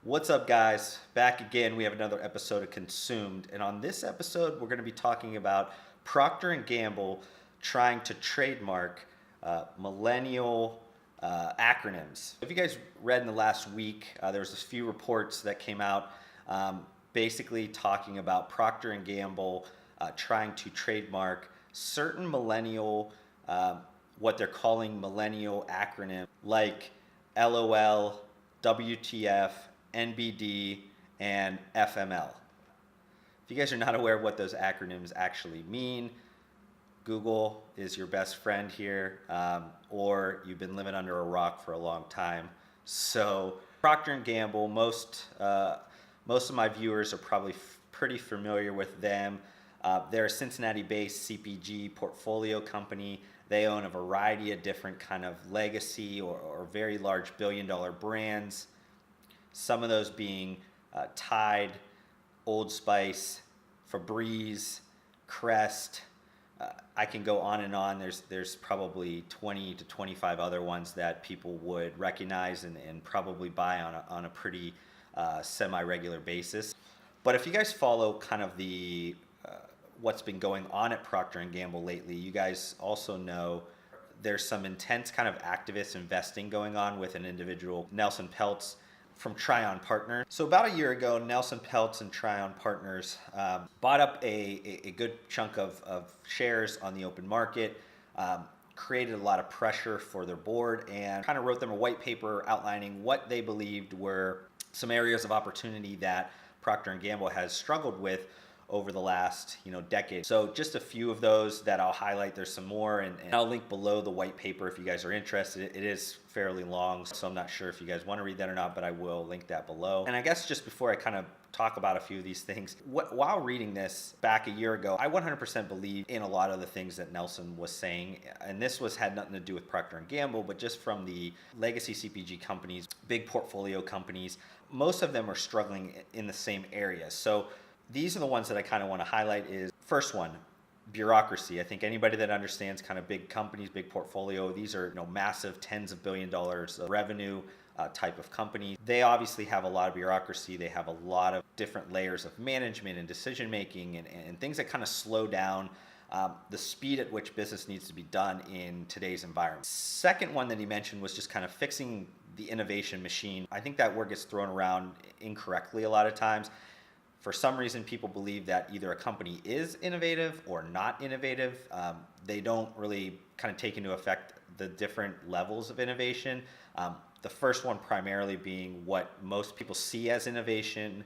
What's up, guys? Back again. We have another episode of Consumed, and on this episode, we're going to be talking about Procter & Gamble trying to trademark millennial acronyms. If you guys read in the last week, there was a few reports that came out basically talking about Procter & Gamble trying to trademark certain millennial, what they're calling millennial acronyms, like LOL, WTF, NBD, and FML. If you guys are not aware of what those acronyms actually mean, Google is your best friend here, or you've been living under a rock for a long time. So Procter & Gamble, most of my viewers are probably pretty familiar with them. They're a Cincinnati-based CPG portfolio company. They own a variety of different kind of legacy or very large billion-dollar brands. Some of those being Tide, Old Spice, Febreze, Crest. I can go on and on. There's probably 20 to 25 other ones that people would recognize and probably buy on a pretty semi-regular basis. But if you guys follow kind of the what's been going on at Procter & Gamble lately, you guys also know there's some intense kind of activist investing going on with an individual, Nelson Peltz, from Tryon Partners. So about a year ago, Nelson Peltz and Tryon Partners bought up a good chunk of shares on the open market, created a lot of pressure for their board, and kind of wrote them a white paper outlining what they believed were some areas of opportunity that Procter & Gamble has struggled with over the last decade. So just a few of those that I'll highlight. There's some more, and I'll link below the white paper if you guys are interested. It is fairly long, so I'm not sure if you guys want to read that or not, but I will link that below. And I guess just before I kind of talk about a few of these things, while reading this back a year ago, I 100% believe in a lot of the things that Nelson was saying, and this had nothing to do with Procter & Gamble, but just from the legacy CPG companies, big portfolio companies. Most of them are struggling in the same areas. So these are the ones that I kind of want to highlight. Is first one, bureaucracy. I think anybody that understands kind of big companies, big portfolio, these are massive tens of $billions of revenue type of companies. They obviously have a lot of bureaucracy. They have a lot of different layers of management and decision making and things that kind of slow down the speed at which business needs to be done in today's environment. Second one that he mentioned was just kind of fixing the innovation machine. I think that word gets thrown around incorrectly a lot of times. For some reason, people believe that either a company is innovative or not innovative. They don't really kind of take into effect the different levels of innovation. The first one primarily being what most people see as innovation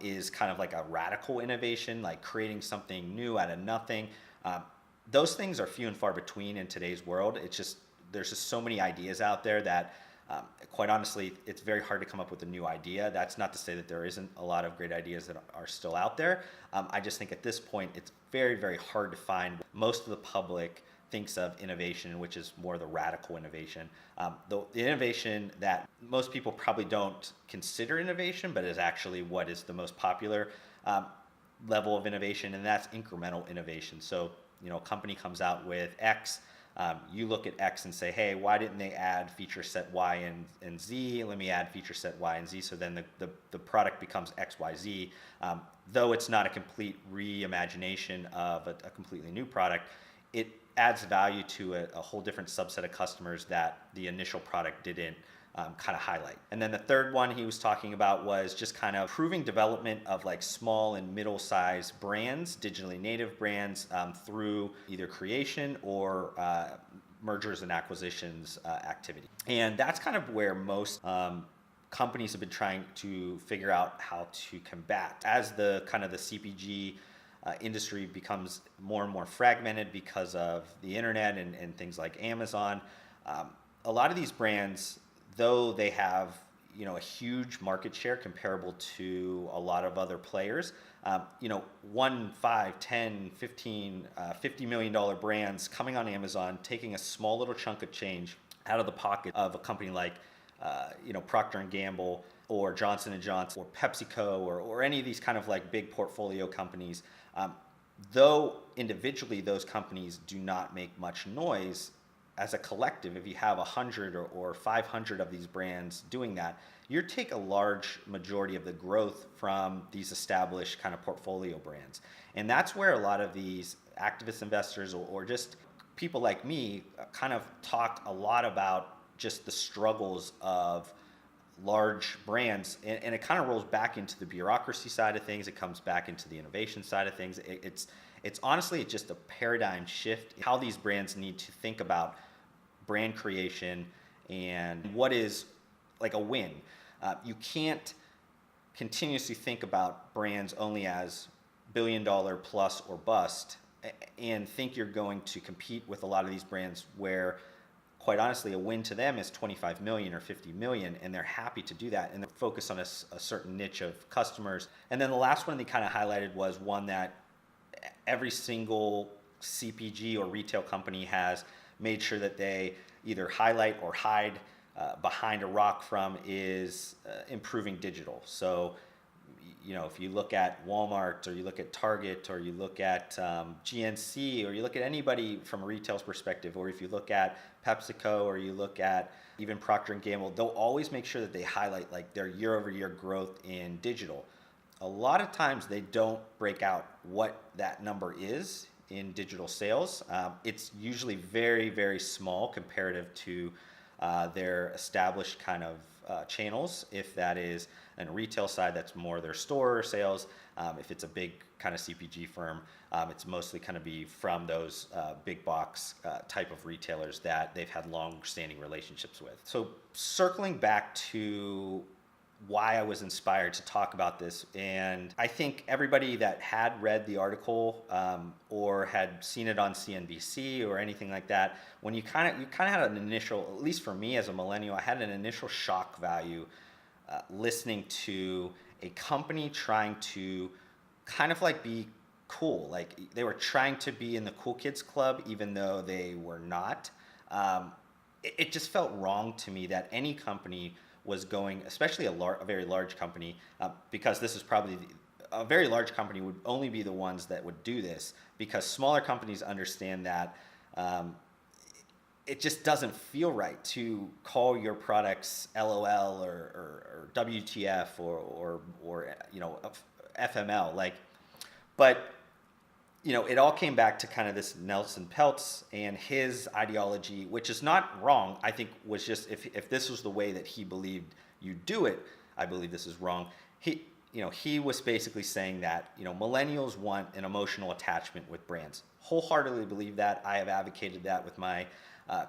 is kind of like a radical innovation, like creating something new out of nothing. Those things are few and far between in today's world. There's just so many ideas out there that quite honestly, it's very hard to come up with a new idea. That's not to say that there isn't a lot of great ideas that are still out there. I just think at this point, it's very, very hard to find what most of the public thinks of innovation, which is more the radical innovation. The innovation that most people probably don't consider innovation, but is actually what is the most popular level of innovation, and that's incremental innovation. So, a company comes out with X. You look at X and say, hey, why didn't they add feature set Y and Z? Let me add feature set Y and Z. So then the product becomes X, Y, Z. Though it's not a complete reimagination of a completely new product, it adds value to a whole different subset of customers that the initial product didn't kind of highlight. And then the third one he was talking about was just kind of improving development of like small and middle-sized brands, digitally native brands, through either creation or mergers and acquisitions activity. And that's kind of where most companies have been trying to figure out how to combat. As the kind of the CPG industry becomes more and more fragmented because of the internet and things like Amazon, a lot of these brands, though they have a huge market share comparable to a lot of other players, 1, 5, 10, 15, $50 million brands coming on Amazon, taking a small little chunk of change out of the pocket of a company like Procter & Gamble or Johnson & Johnson or PepsiCo or any of these kind of like big portfolio companies. Though individually those companies do not make much noise, as a collective, if you have 100 or 500 of these brands doing that, you take a large majority of the growth from these established kind of portfolio brands. And that's where a lot of these activist investors or just people like me kind of talk a lot about just the struggles of large brands, and it kind of rolls back into the bureaucracy side of things. It comes back into the innovation side of things. It's honestly just a paradigm shift in how these brands need to think about brand creation and what is like a win. You can't continuously think about brands only as billion-dollar plus or bust and think you're going to compete with a lot of these brands where, quite honestly, a win to them is 25 million or 50 million, and they're happy to do that, and they focus on a certain niche of customers. And then the last one they kind of highlighted was one that every single CPG or retail company has made sure that they either highlight or hide behind a rock from is improving digital. So, if you look at Walmart or you look at Target or you look at GNC or you look at anybody from a retail's perspective, or if you look at PepsiCo or you look at even Procter Gamble, they'll always make sure that they highlight like their year-over-year growth in digital. A lot of times they don't break out what that number is in digital sales. It's usually very, very small comparative to their established kind of channels. If that is on a retail side, that's more their store sales. If it's a big kind of CPG firm, it's mostly kind of be from those big box type of retailers that they've had long-standing relationships with. So circling back to why I was inspired to talk about this, and I think everybody that had read the article or had seen it on CNBC or anything like that, when you kind of had an initial, at least for me as a millennial, I had an initial shock value listening to a company trying to kind of like be cool, like they were trying to be in the cool kids club even though they were not. It just felt wrong to me that any company was going, especially a very large company, because this is probably a very large company would only be the ones that would do this, because smaller companies understand that it just doesn't feel right to call your products LOL or WTF or FML, like, but it all came back to kind of this Nelson Peltz and his ideology, which is not wrong. I think was just if this was the way that he believed you do it, I believe this is wrong. He was basically saying that millennials want an emotional attachment with brands. Wholeheartedly believe that. I have advocated that with my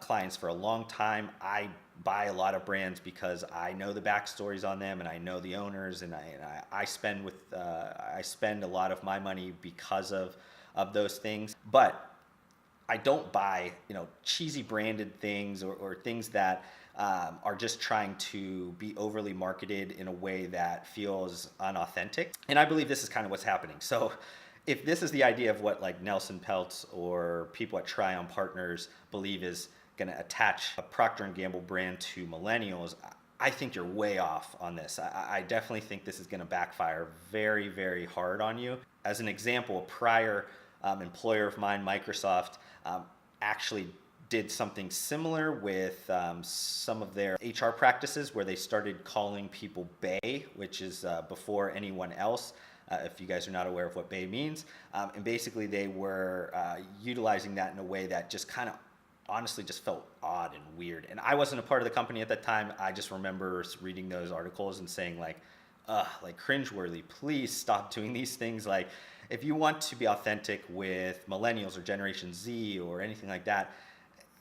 clients for a long time. I buy a lot of brands because I know the backstories on them and I know the owners, and I spend a lot of my money because of those things. But I don't buy cheesy branded things or things that are just trying to be overly marketed in a way that feels unauthentic. And I believe this is kind of what's happening. So if this is the idea of what like Nelson Peltz or people at Tryon Partners believe is going to attach a Procter Gamble brand to millennials, I think you're way off on this. I definitely think this is going to backfire very, very hard on you. As an example, a prior employer of mine, Microsoft, actually did something similar with some of their HR practices, where they started calling people Bay, which is before anyone else. If you guys are not aware of what Bay means. And basically they were utilizing that in a way that just kind of honestly just felt odd and weird. And I wasn't a part of the company at that time. I just remember reading those articles and saying like cringeworthy, please stop doing these things. Like, if you want to be authentic with millennials or Generation Z or anything like that,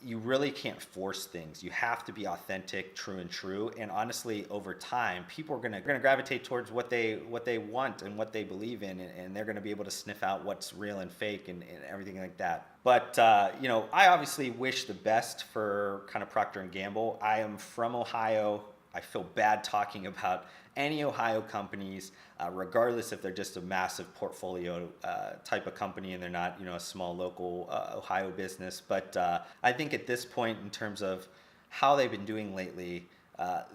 you really can't force things. You have to be authentic, true and true. And honestly, over time, people are gonna gravitate towards what they want and what they believe in, and they're gonna be able to sniff out what's real and fake and everything like that. But I obviously wish the best for kind of Procter and Gamble. I am from Ohio. I feel bad talking about any Ohio companies, regardless if they're just a massive portfolio type of company and they're not, a small local Ohio business. But I think at this point, in terms of how they've been doing lately,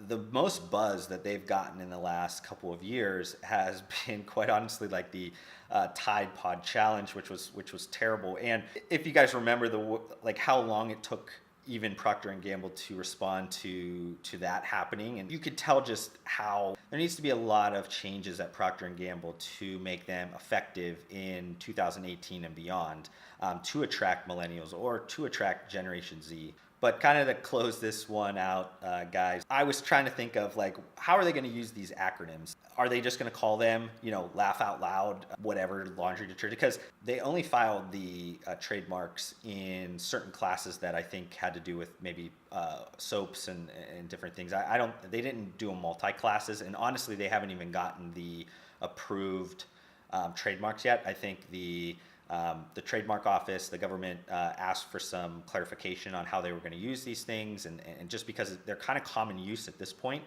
the most buzz that they've gotten in the last couple of years has been, quite honestly, like the Tide Pod Challenge, which was terrible. And if you guys remember how long it took even Procter Gamble to respond to that happening. And you could tell just how there needs to be a lot of changes at Procter Gamble to make them effective in 2018 and beyond, to attract millennials or to attract Generation Z. But kind of to close this one out, guys, I was trying to think of like, how are they going to use these acronyms? Are they just going to call them, laugh out loud, whatever, laundry detergent? Because they only filed the trademarks in certain classes that I think had to do with maybe soaps and different things. They didn't do a multi-classes, and honestly, they haven't even gotten the approved trademarks yet. I think the trademark office, the government asked for some clarification on how they were going to use these things, and just because they're kind of common use at this point,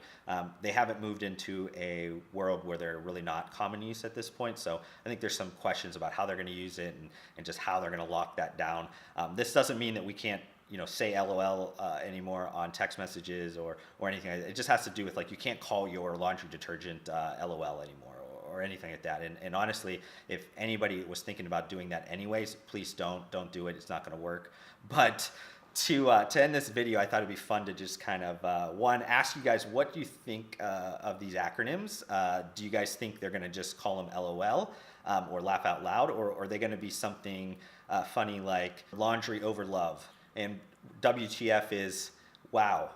they haven't moved into a world where they're really not common use at this point. So I think there's some questions about how they're going to use it and just how they're going to lock that down. This doesn't mean that we can't say LOL anymore on text messages or anything. It just has to do with, like, you can't call your laundry detergent LOL anymore, or anything like that. And honestly, if anybody was thinking about doing that anyways, please don't do it. It's not going to work. But to end this video, I thought it'd be fun to just kind of one, ask you guys, what do you think of these acronyms? Do you guys think they're going to just call them LOL or laugh out loud, or are they going to be something funny like laundry over love? And WTF is wow,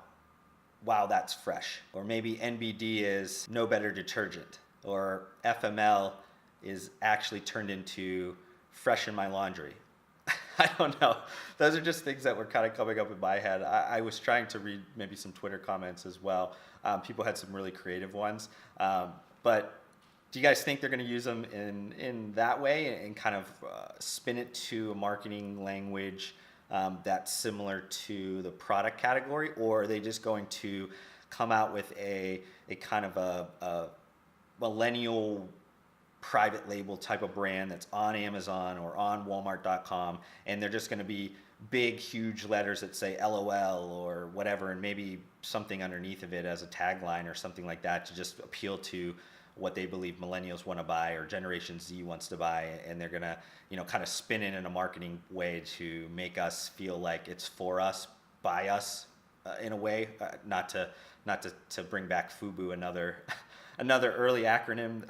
that's fresh. Or maybe NBD is no better detergent. Or FML is actually turned into fresh in my laundry. I don't know. Those are just things that were kind of coming up in my head. I was trying to read maybe some Twitter comments as well. People had some really creative ones. But do you guys think they're going to use them in that way and kind of spin it to a marketing language that's similar to the product category? Or are they just going to come out with a kind of a millennial private label type of brand that's on Amazon or on Walmart.com, and they're just going to be big, huge letters that say LOL or whatever, and maybe something underneath of it as a tagline or something like that to just appeal to what they believe millennials want to buy or Generation Z wants to buy, and they're going to, kind of spin it in a marketing way to make us feel like it's for us, by us, in a way, not to bring back FUBU, another early acronym,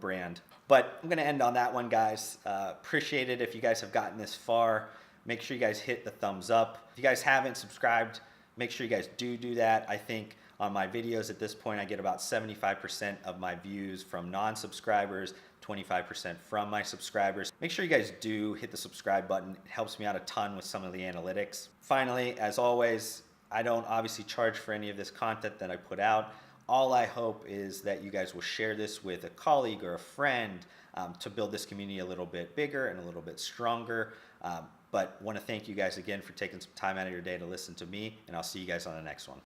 brand. But I'm going to end on that one, guys. Appreciate it if you guys have gotten this far. Make sure you guys hit the thumbs up. If you guys haven't subscribed, make sure you guys do that. I think on my videos at this point, I get about 75% of my views from non-subscribers, 25% from my subscribers. Make sure you guys do hit the subscribe button. It helps me out a ton with some of the analytics. Finally, as always, I don't obviously charge for any of this content that I put out. All I hope is that you guys will share this with a colleague or a friend to build this community a little bit bigger and a little bit stronger. But want to thank you guys again for taking some time out of your day to listen to me, and I'll see you guys on the next one.